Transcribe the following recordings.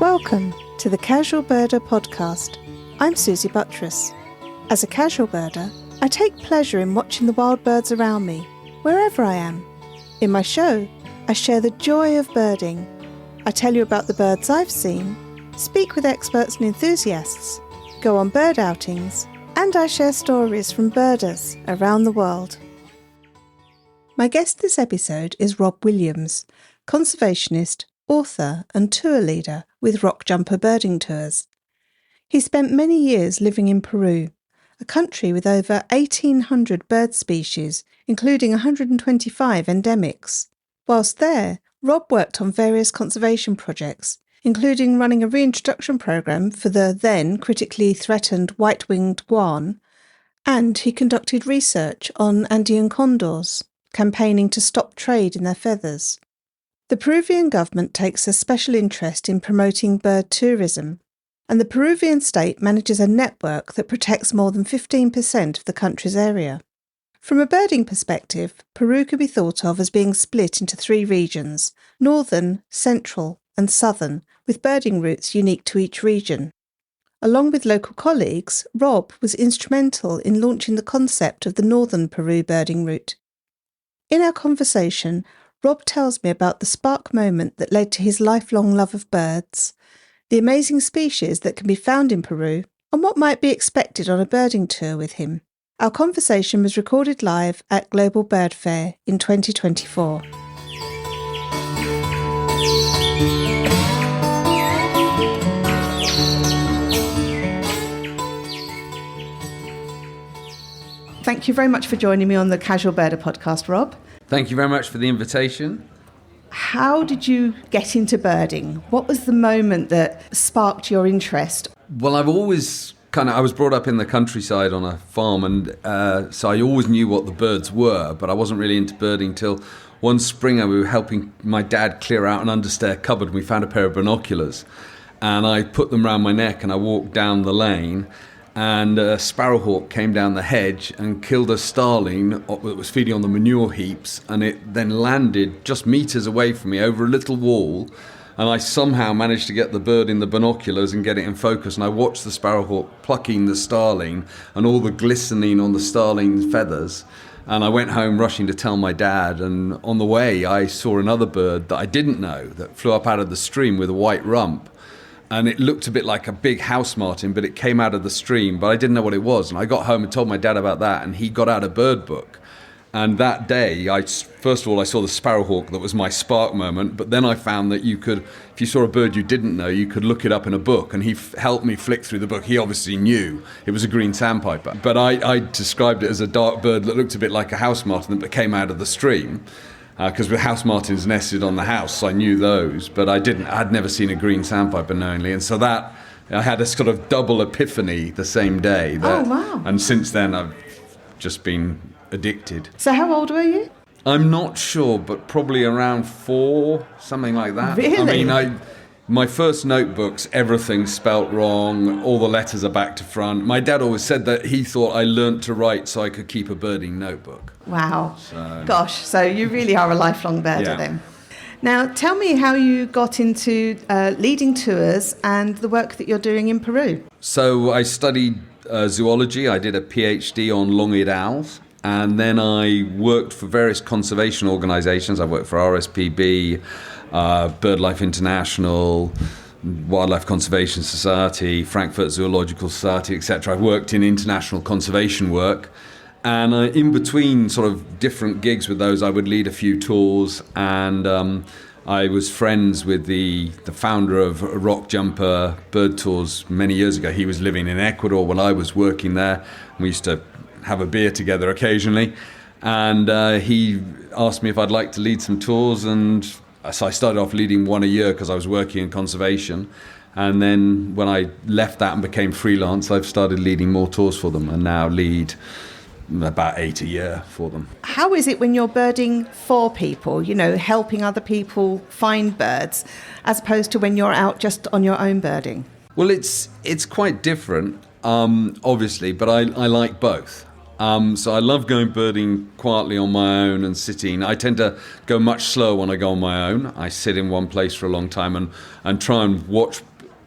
Welcome to the Casual Birder podcast. I'm Susie Buttress. As a casual birder, I take pleasure in watching the wild birds around me, wherever I am. In my show, I share the joy of birding. I tell you about the birds I've seen, speak with experts and enthusiasts, go on bird outings, and I share stories from birders around the world. My guest this episode is Rob Williams, conservationist, author and tour leader with Rock Jumper Birding Tours. He spent many years living in Peru, a country with over 1,800 bird species, including 125 endemics. Whilst there, Rob worked on various conservation projects, including running a reintroduction programme for the then critically threatened white-winged guan, and he conducted research on Andean condors, campaigning to stop trade in their feathers. The Peruvian government takes a special interest in promoting bird tourism, and the Peruvian state manages a network that protects more than 15% of the country's area. From a birding perspective, Peru could be thought of as being split into three regions: northern, central, and southern, with birding routes unique to each region. Along with local colleagues, Rob was instrumental in launching the concept of the northern Peru birding route. In our conversation, Rob tells me about the spark moment that led to his lifelong love of birds, the amazing species that can be found in Peru, and what might be expected on a birding tour with him. Our conversation was recorded live at Global BirdFair in 2024. Thank you very much for joining me on the Casual Birder podcast, Rob. Thank you very much for the invitation. How did you get into birding? What was the moment that sparked your interest? Well, I was brought up in the countryside on a farm, and so I always knew what the birds were, but I wasn't really into birding till one spring we were helping my dad clear out an understair cupboard, and we found a pair of binoculars, and I put them round my neck and I walked down the lane, and a sparrowhawk came down the hedge and killed a starling that was feeding on the manure heaps, and it then landed just meters away from me over a little wall, and I somehow managed to get the bird in the binoculars and get it in focus, and I watched the sparrowhawk plucking the starling and all the glistening on the starling's feathers, and I went home rushing to tell my dad, and on the way I saw another bird that I didn't know that flew up out of the stream with a white rump. And it looked a bit like a big house martin, but it came out of the stream, but I didn't know what it was. And I got home and told my dad about that, and he got out a bird book. And that day, first of all, I saw the sparrowhawk. That was my spark moment. But then I found that you could, if you saw a bird you didn't know, you could look it up in a book. And he helped me flick through the book. He obviously knew it was a green sandpiper. But I described it as a dark bird that looked a bit like a house martin that came out of the stream. Because with house martins nested on the house, so I knew those, but I'd never seen a green sandpiper knowingly, and so that I had a sort of double epiphany the same day. Oh, wow. And since then I've just been addicted. So how old were you? I'm not sure, but probably around 4, something like that. Really? I mean, my first notebooks, everything's spelt wrong, all the letters are back to front. My dad always said that he thought I learnt to write so I could keep a birding notebook. Wow. Gosh, so you really are a lifelong birder then. Now, tell me how you got into leading tours and the work that you're doing in Peru. So I studied zoology. I did a PhD on long-eared owls. And then I worked for various conservation organisations. I worked for RSPB, BirdLife International, Wildlife Conservation Society, Frankfurt Zoological Society, etc. I've worked in international conservation work. And in between sort of different gigs with those, I would lead a few tours. And I was friends with the founder of Rock Jumper Bird Tours many years ago. He was living in Ecuador when I was working there. We used to have a beer together occasionally. And he asked me if I'd like to lead some tours. And so I started off leading one a year because I was working in conservation. And then when I left that and became freelance, I've started leading more tours for them and now lead about 8 a year for them. How is it when you're birding for people, helping other people find birds, as opposed to when you're out just on your own birding? Well, it's quite different, obviously, but I like both. So I love going birding quietly on my own and sitting. I tend to go much slower when I go on my own. I sit in one place for a long time and try and watch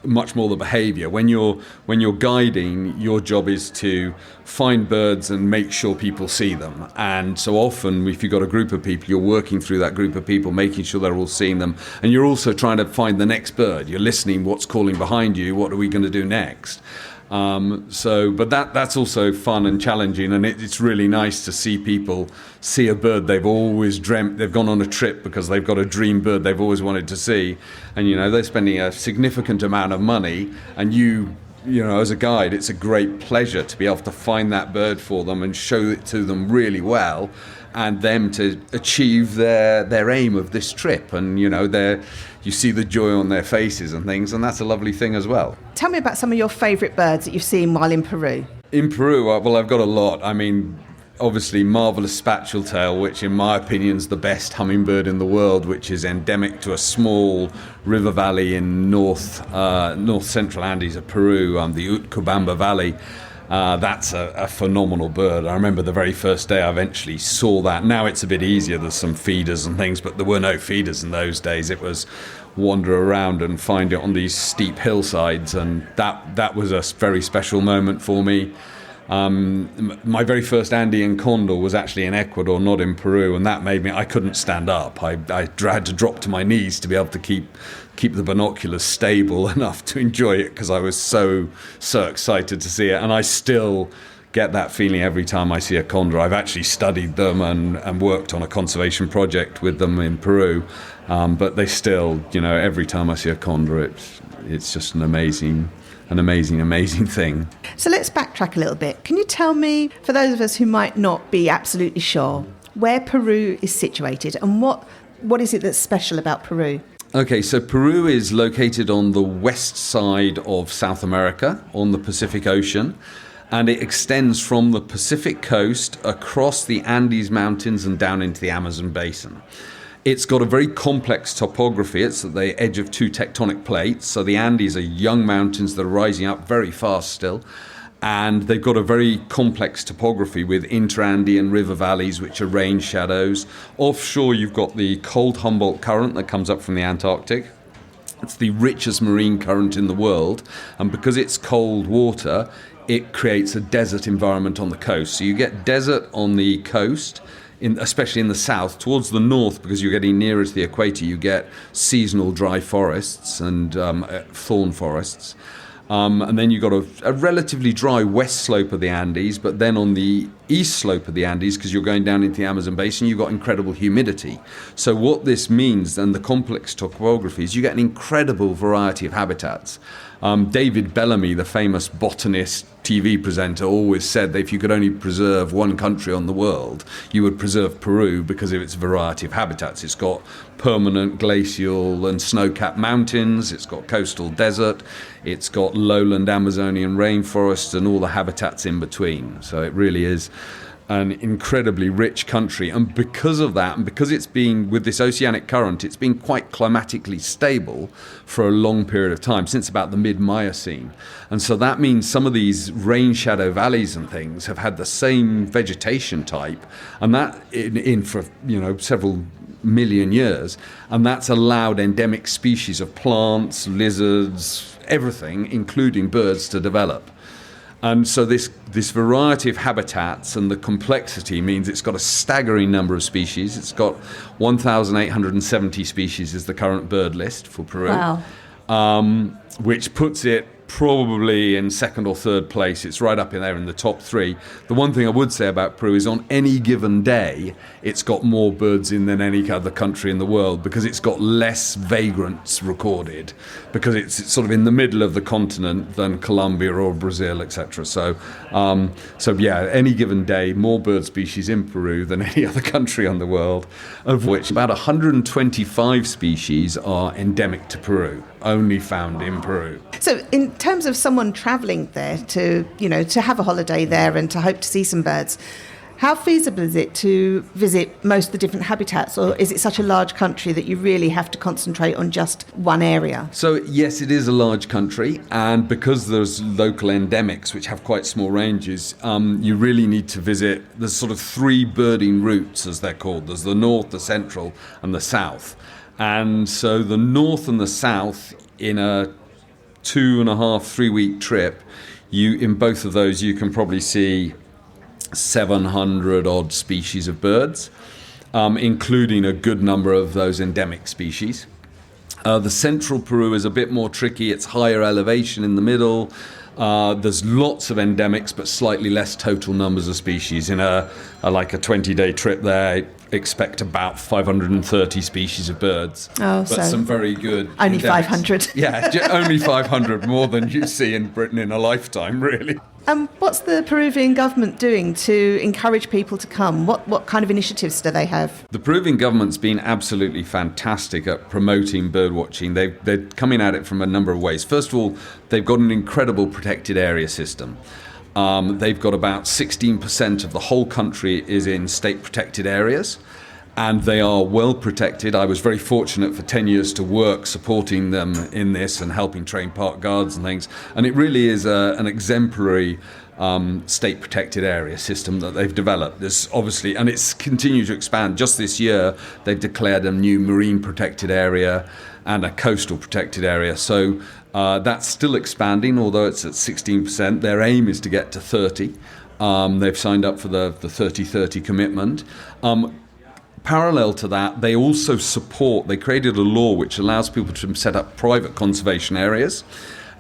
much more the behavior. When you're guiding, your job is to find birds and make sure people see them. And so often, if you've got a group of people, you're working through that group of people, making sure they're all seeing them. And you're also trying to find the next bird. You're listening, what's calling behind you, what are we going to do next? But that's also fun and challenging, and it's really nice to see people see a bird they've always dreamt. They've gone on a trip because they've got a dream bird they've always wanted to see, and they're spending a significant amount of money, and as a guide, it's a great pleasure to be able to find that bird for them and show it to them really well, and them to achieve their aim of this trip. And you see the joy on their faces and things, and that's a lovely thing as well. Tell me about some of your favourite birds that you've seen while in Peru. In Peru, well, I've got a lot. I mean, obviously, marvellous spatuletail, which in my opinion is the best hummingbird in the world, which is endemic to a small river valley in north central Andes of Peru, the Utcubamba Valley. That's a phenomenal bird. I remember the very first day I eventually saw that. Now it's a bit easier. There's some feeders and things, but there were no feeders in those days. It was wander around and find it on these steep hillsides, and that was a very special moment for me. My very first Andean condor was actually in Ecuador, not in Peru, and that made me, I couldn't stand up. I had to drop to my knees to be able to keep the binoculars stable enough to enjoy it, because I was so excited to see it. And I still get that feeling every time I see a condor. I've actually studied them and worked on a conservation project with them in Peru, but they still, every time I see a condor, it's just an amazing thing. So let's backtrack a little bit. Can you tell me, for those of us who might not be absolutely sure, where Peru is situated, and what is it that's special about Peru? Okay, so Peru is located on the west side of South America, on the Pacific Ocean, and it extends from the Pacific coast across the Andes Mountains and down into the Amazon basin. It's got a very complex topography. It's at the edge of two tectonic plates. So the Andes are young mountains that are rising up very fast still. And they've got a very complex topography with inter-Andean river valleys, which are rain shadows. Offshore, you've got the cold Humboldt Current that comes up from the Antarctic. It's the richest marine current in the world. And because it's cold water, it creates a desert environment on the coast. So you get desert on the coast, especially in the south. Towards the north, because you're getting nearer to the equator, you get seasonal dry forests and thorn forests. And then you've got a relatively dry west slope of the Andes, but then on the east slope of the Andes, because you're going down into the Amazon basin, you've got incredible humidity. So what this means, and the complex topography, is you get an incredible variety of habitats. David Bellamy, the famous botanist, TV presenter, always said that if you could only preserve one country on the world, you would preserve Peru because of its variety of habitats. It's got permanent glacial and snow-capped mountains, it's got coastal desert, it's got lowland Amazonian rainforests and all the habitats in between. So it really is an incredibly rich country, and because of that, and because it's been, with this oceanic current, it's been quite climatically stable for a long period of time, since about the mid-Miocene. And so that means some of these rain shadow valleys and things have had the same vegetation type, and that in for several million years, and that's allowed endemic species of plants, lizards, everything, including birds, to develop. And so this variety of habitats and the complexity means it's got a staggering number of species. It's got 1,870 species is the current bird list for Peru. Wow. Which puts it probably in second or third place. It's right up in there in the top three. The one thing I would say about Peru is on any given day, it's got more birds in than any other country in the world, because it's got less vagrants recorded, because it's sort of in the middle of the continent than Colombia or Brazil, etc. So any given day, more bird species in Peru than any other country in the world, of which about 125 species are endemic to Peru, only found in Peru. So in terms of someone travelling there to have a holiday there and to hope to see some birds, how feasible is it to visit most of the different habitats, or is it such a large country that you really have to concentrate on just one area? So yes, it is a large country, and because there's local endemics which have quite small ranges, you really need to visit, there's sort of three birding routes, as they're called. There's the north, the central and the south. And so the north and the south, in a 2.5, 3-week trip, in both of those you can probably see 700 odd species of birds, including a good number of those endemic species. The central Peru is a bit more tricky. It's higher elevation in the middle. There's lots of endemics, but slightly less total numbers of species. In a 20-day trip there, expect about 530 species of birds. Oh, but some very good. Only endemics. 500. Yeah, only 500, more than you see in Britain in a lifetime, really. What's the Peruvian government doing to encourage people to come? What kind of initiatives do they have? The Peruvian government's been absolutely fantastic at promoting bird watching. They're coming at it from a number of ways. First of all, they've got an incredible protected area system. They've got about 16% of the whole country is in state protected areas, and they are well protected. I was very fortunate for 10 years to work supporting them in this and helping train park guards and things. And it really is an exemplary state protected area system that they've developed. There's obviously, and it's continued to expand. Just this year, they've declared a new marine protected area and a coastal protected area. So that's still expanding, although it's at 16%. Their aim is to get to 30. They've signed up for the 30-30 commitment. Parallel to that, they also they created a law which allows people to set up private conservation areas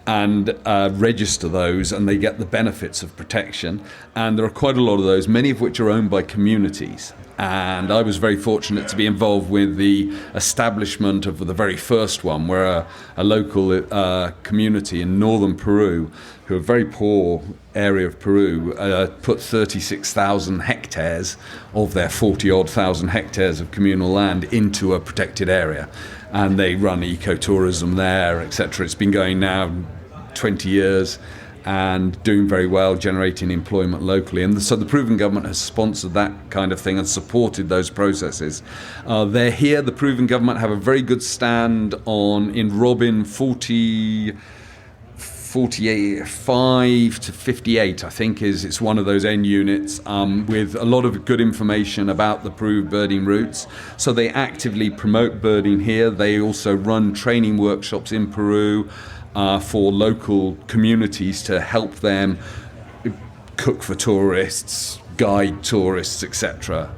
and register those, and they get the benefits of protection. And there are quite a lot of those, many of which are owned by communities. And I was very fortunate to be involved with the establishment of the very first one, where a local community in northern Peru, who are a very poor area of Peru, put 36,000 hectares of their 40-odd thousand hectares of communal land into a protected area. And they run ecotourism there, etc. It's been going now 20 years and doing very well, generating employment locally. And so the Peruvian government has sponsored that kind of thing and supported those processes. They're here. The Peruvian government have a very good stand in Robin 45 to 58, I think it's one of those end units, with a lot of good information about the Peru birding routes. So they actively promote birding here. They also run training workshops in Peru for local communities to help them cook for tourists, guide tourists, etc.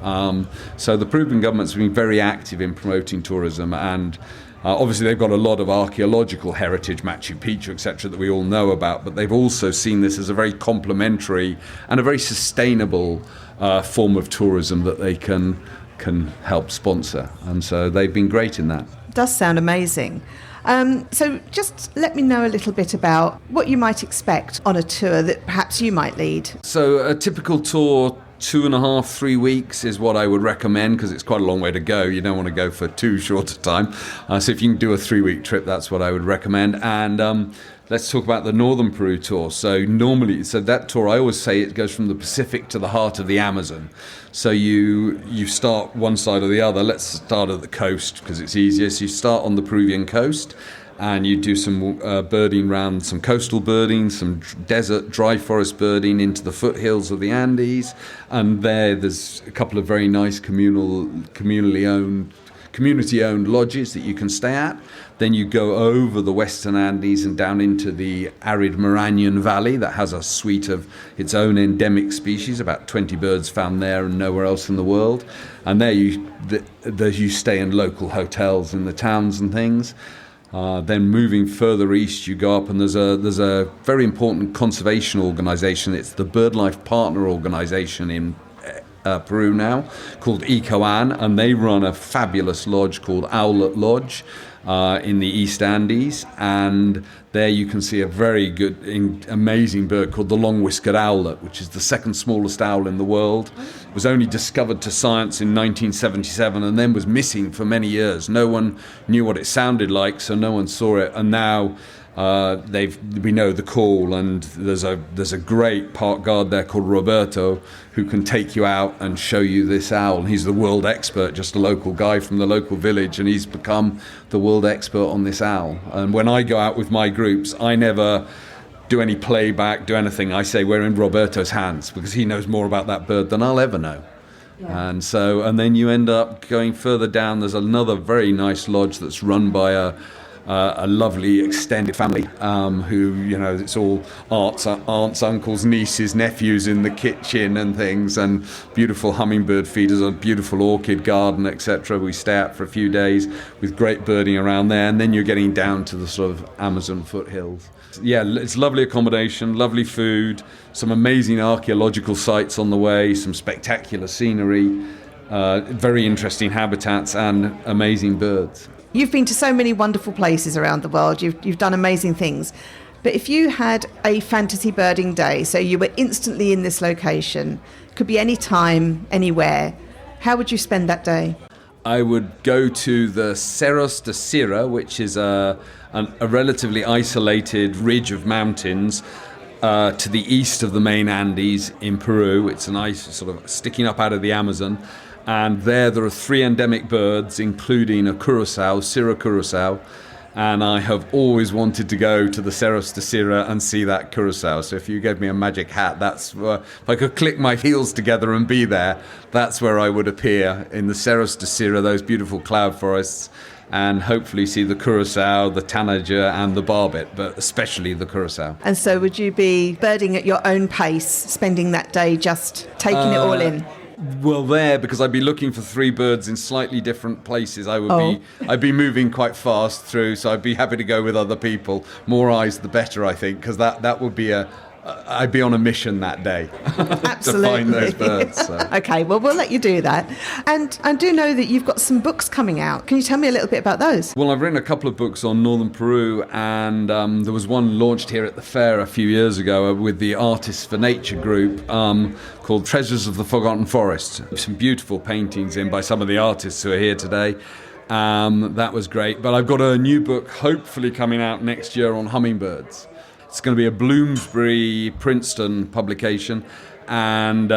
So the Peruvian government's been very active in promoting tourism, and obviously they've got a lot of archaeological heritage, Machu Picchu, etc., that we all know about, but they've also seen this as a very complementary and a very sustainable form of tourism that they can help sponsor. And so they've been great in that. It does sound amazing. So just let me know a little bit about what you might expect on a tour that perhaps you might lead. So a typical tour, 2.5, 3 weeks is what I would recommend, because it's quite a long way to go. You don't want to go for too short a time. So if you can do a 3-week trip, that's what I would recommend. And let's talk about the Northern Peru tour. So that tour, I always say it goes from the Pacific to the heart of the Amazon. So you start one side or the other. Let's start at the coast because it's easier. So you start on the Peruvian coast, and you do some birding around, some coastal birding, some desert dry forest birding into the foothills of the Andes. And there's a couple of very nice community-owned lodges that you can stay at. Then you go over the Western Andes and down into the arid Marañon Valley that has a suite of its own endemic species, about 20 birds found there and nowhere else in the world. And there you stay in local hotels in the towns and things. Then moving further east, you go up, and there's a very important conservation organisation. It's the BirdLife Partner Organisation in Peru now, called ECOAN, and they run a fabulous lodge called Owlet Lodge in the East Andes, and there you can see a very good, amazing bird called the long-whiskered owlet, which is the second smallest owl in the world. It was only discovered to science in 1977 and then was missing for many years. No one knew what it sounded like, so no one saw it, and now we know the call, and there's a great park guard there called Roberto who can take you out and show you this owl. He's the world expert, just a local guy from the local village, and he's become the world expert on this owl. And when I go out with my groups, I never do any playback, do anything. I say we're in Roberto's hands because he knows more about that bird than I'll ever know. Yeah. And then you end up going further down. There's another very nice lodge that's run by a lovely extended family who, it's all aunts, uncles, nieces, nephews in the kitchen and things, and beautiful hummingbird feeders, a beautiful orchid garden, etc. We stay out for a few days with great birding around there, and then you're getting down to the sort of Amazon foothills. Yeah, it's lovely accommodation, lovely food, some amazing archaeological sites on the way, some spectacular scenery, very interesting habitats and amazing birds. You've been to so many wonderful places around the world. You've done amazing things. But if you had a fantasy birding day, so you were instantly in this location, could be any time, anywhere, how would you spend that day? I would go to the Cerros de Sierra, which is a relatively isolated ridge of mountains to the east of the main Andes in Peru. It's a nice sort of sticking up out of the Amazon. And there are 3 endemic birds, including a curassow, Sierra curassow. And I have always wanted to go to the Cerros de Sierra and see that curassow. So if you gave me a magic hat, that's if I could click my heels together and be there, that's where I would appear, in the Cerros de Sierra, those beautiful cloud forests, and hopefully see the curassow, the tanager and the barbet, but especially the curassow. And so would you be birding at your own pace, spending that day just taking it all in? Well, because I'd be looking for 3 birds in slightly different places. I'd be moving quite fast through, so I'd be happy to go with other people. More eyes, the better, I think, because that would be I'd be on a mission that day to find those birds. So. Okay, well, we'll let you do that. And I do know that you've got some books coming out. Can you tell me a little bit about those? Well, I've written a couple of books on northern Peru, and there was one launched here at the fair a few years ago with the Artists for Nature group called Treasures of the Forgotten Forest. Some beautiful paintings in by some of the artists who are here today. That was great. But I've got a new book hopefully coming out next year on hummingbirds. It's going to be a Bloomsbury Princeton publication, and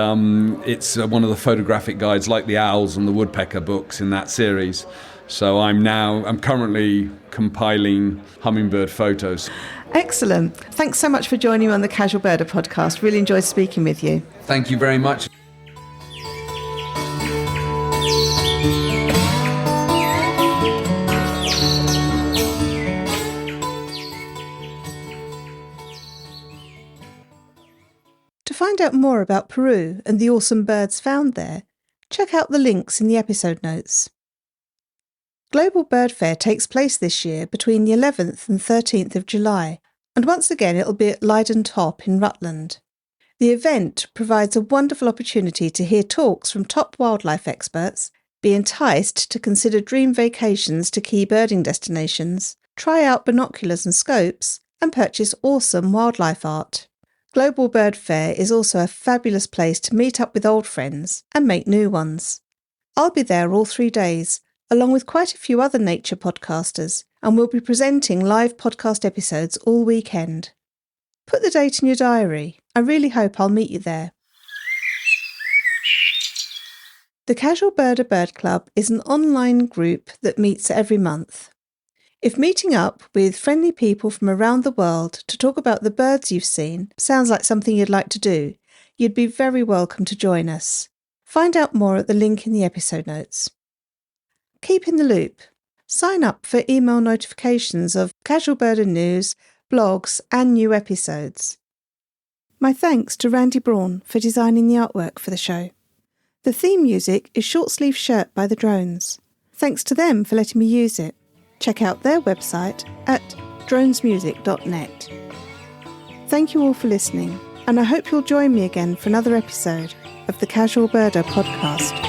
it's one of the photographic guides like the owls and the woodpecker books in that series. So I'm currently compiling hummingbird photos. Excellent. Thanks so much for joining me on the Casual Birder podcast. Really enjoyed speaking with you. Thank you very much. To find out more about Peru and the awesome birds found there, check out the links in the episode notes. Global BirdFair takes place this year between the 11th and 13th of July, and once again it'll be at Leyden Top in Rutland. The event provides a wonderful opportunity to hear talks from top wildlife experts, be enticed to consider dream vacations to key birding destinations, try out binoculars and scopes, and purchase awesome wildlife art. Global BirdFair is also a fabulous place to meet up with old friends and make new ones. I'll be there all 3 days, along with quite a few other nature podcasters, and we'll be presenting live podcast episodes all weekend. Put the date in your diary. I really hope I'll meet you there. The Casual Birder Bird Club is an online group that meets every month. If meeting up with friendly people from around the world to talk about the birds you've seen sounds like something you'd like to do, you'd be very welcome to join us. Find out more at the link in the episode notes. Keep in the loop. Sign up for email notifications of Casual Birder news, blogs and new episodes. My thanks to Randy Braun for designing the artwork for the show. The theme music is Short Sleeve Shirt by The Drones. Thanks to them for letting me use it. Check out their website at dronesmusic.net. Thank you all for listening, and I hope you'll join me again for another episode of the Casual Birder podcast.